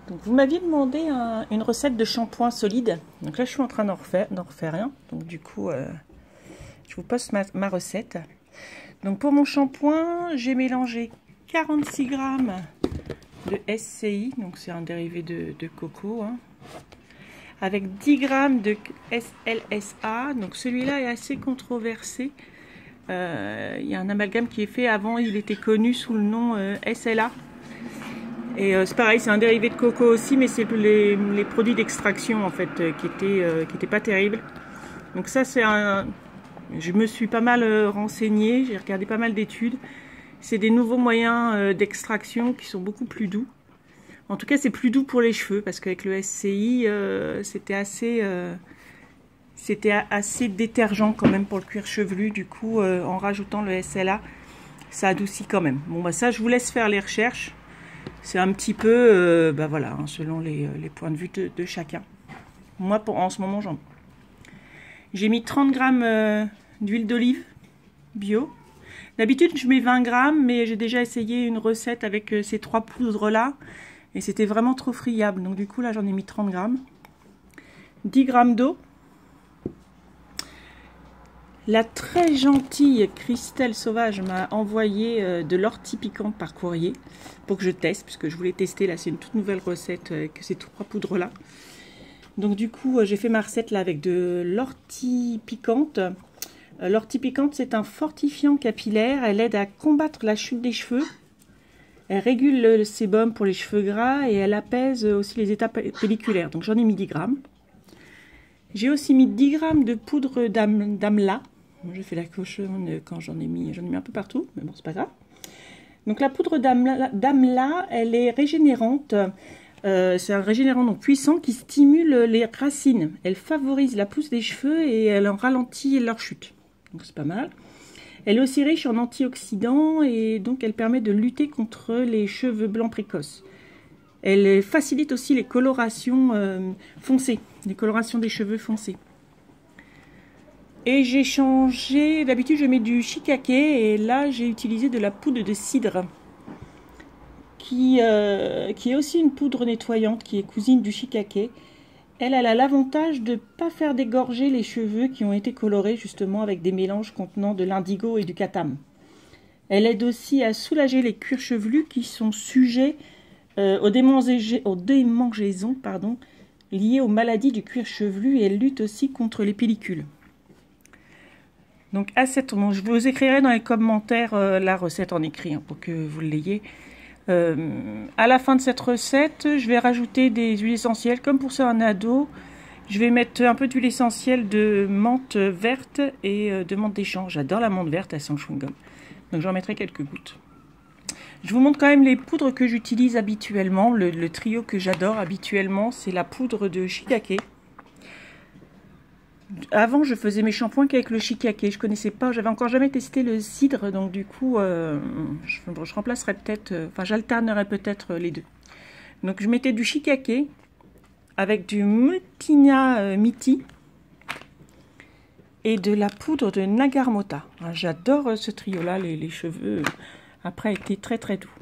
Donc vous m'aviez demandé une recette de shampoing solide. Donc là je suis en train d'en refaire un. Donc du coup je vous poste ma recette. Donc pour mon shampoing j'ai mélangé 46 g de SCI. Donc c'est un dérivé de coco. Hein, avec 10 g de SLSA. Donc celui-là est assez controversé. Il y a un amalgame qui est fait. Avant il était connu sous le nom SLA. Et c'est pareil, c'est un dérivé de coco aussi, mais c'est les produits d'extraction en fait qui étaient pas terribles. Donc ça c'est un... Je me suis pas mal renseignée, j'ai regardé pas mal d'études. C'est des nouveaux moyens d'extraction qui sont beaucoup plus doux. En tout cas c'est plus doux pour les cheveux, parce qu'avec le SCI c'était assez détergent quand même pour le cuir chevelu. Du coup en rajoutant le SLA, ça adoucit quand même. Bon bah ça je vous laisse faire les recherches. C'est un petit peu, voilà, hein, selon les points de vue de chacun. Moi, en ce moment, j'ai mis 30 g d'huile d'olive bio. D'habitude, je mets 20 g, mais j'ai déjà essayé une recette avec ces 3 poudres-là. Et c'était vraiment trop friable. Donc du coup, là, j'en ai mis 30 g. 10 g d'eau. La très gentille Christelle Sauvage m'a envoyé de l'ortie piquante par courrier pour que je teste, puisque je voulais tester. Là, c'est une toute nouvelle recette avec ces 3 poudres-là. Donc du coup, j'ai fait ma recette là avec de l'ortie piquante. L'ortie piquante, c'est un fortifiant capillaire. Elle aide à combattre la chute des cheveux. Elle régule le sébum pour les cheveux gras et elle apaise aussi les états pelliculaires. Donc j'en ai mis 10 g. J'ai aussi mis 10 g de poudre d'amla. J'ai fait la cochonne quand j'en ai mis un peu partout, mais bon, c'est pas grave. Donc la poudre d'amla, elle est régénérante. C'est un régénérant donc puissant qui stimule les racines. Elle favorise la pousse des cheveux et elle en ralentit leur chute. Donc c'est pas mal. Elle est aussi riche en antioxydants et donc elle permet de lutter contre les cheveux blancs précoces. Elle facilite aussi les colorations foncées, les colorations des cheveux foncés. Et j'ai changé, d'habitude je mets du shiitake et là j'ai utilisé de la poudre de cidre qui est aussi une poudre nettoyante qui est cousine du shiitake. Elle a l'avantage de ne pas faire dégorger les cheveux qui ont été colorés justement avec des mélanges contenant de l'indigo et du katam. Elle aide aussi à soulager les cuirs chevelus qui sont sujets aux démangeaisons liées aux maladies du cuir chevelu, et elle lutte aussi contre les pellicules. Donc je vous écrirai dans les commentaires la recette en écrit pour que vous l'ayez. À la fin de cette recette, je vais rajouter des huiles essentielles. Comme pour ça un ado, je vais mettre un peu d'huile essentielle de menthe verte et de menthe d'échange. J'adore la menthe verte, elle sent le chewing-gum. Donc j'en mettrai quelques gouttes. Je vous montre quand même les poudres que j'utilise habituellement. Le trio que j'adore habituellement, c'est la poudre de shiitake. Avant, je faisais mes shampoings qu'avec le shiitake. Je connaissais pas, j'avais encore jamais testé le cidre, donc du coup, je remplacerai peut-être, j'alternerai peut-être les deux. Donc, je mettais du shiitake avec du Multinia Miti et de la poudre de Nagarmota. J'adore ce trio-là, les cheveux après étaient très très doux.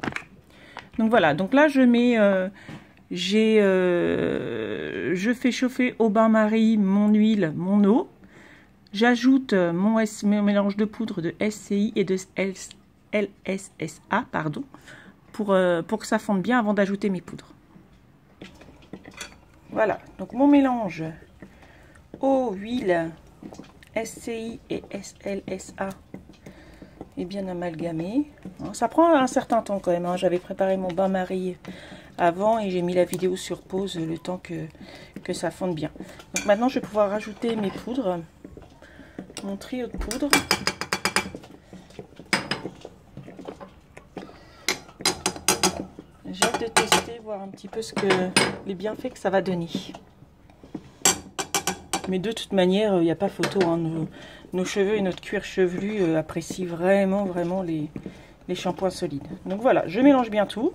Donc voilà, donc là je mets... je fais chauffer au bain-marie mon huile, mon eau. J'ajoute mon mélange de poudre de SCI et de LSSA, pour que ça fonde bien avant d'ajouter mes poudres. Voilà, donc mon mélange eau, huile, SCI et SLSA est bien amalgamé. Ça prend un certain temps quand même. J'avais préparé mon bain-marie avant et j'ai mis la vidéo sur pause le temps que ça fonde bien. Donc maintenant je vais pouvoir rajouter mes poudres, mon trio de poudres. J'ai hâte de tester, voir un petit peu les bienfaits que ça va donner. Mais de toute manière, il n'y a pas photo, hein. Nos cheveux et notre cuir chevelu apprécient vraiment les shampoings solides. Donc voilà, je mélange bien tout.